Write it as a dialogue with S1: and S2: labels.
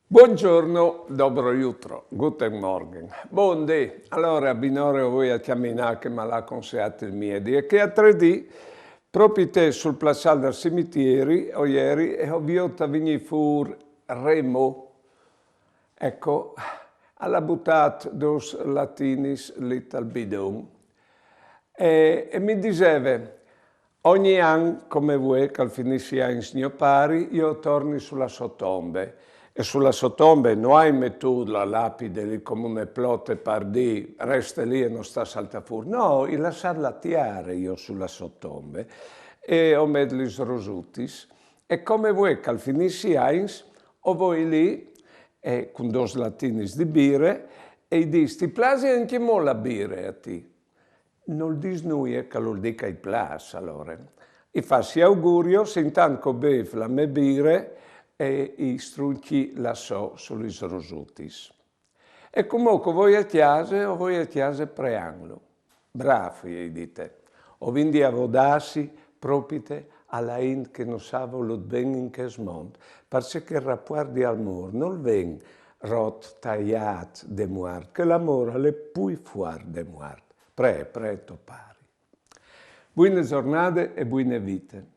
S1: Buongiorno, dobro jutro, guten Morgen. Buondì, allora binore voi a camminare che me l'ha consigliato il miedi e che a 3D proprio te sul placial del cimetieri o ieri e ho visto venire fuori Remo, ecco, alla buttato dos latinis little bidon e mi diceva ogni anno come voi che al finisce in sgnopari io torni sulla sottombe. E sulla sottombe non hai messo la lapide lì come un plotte pardì, resta lì e non sta salta fuori. No, il lasciar lattiare io sulla sottombe e ho messo gli rosutis. E come vuoi che al finisci eins, o voi lì, con dos latinis di bire, e dici, ti piace anche mo la bire a ti? Non dis noi che lo dica i plas, allora. E fassi augurio, se intanto bev la me bire, e i strunchi la so sugli rosutis. E comunque voi a chiase preanglo. Bravi, dite. O vindi a vodassi propite alla in che non savo lo ben in che smont, perché il rapporto al mur non ven rot tagliat de muart, che l'amore le pui fuar de muart. Pre topari. Buone giornate e buone vite.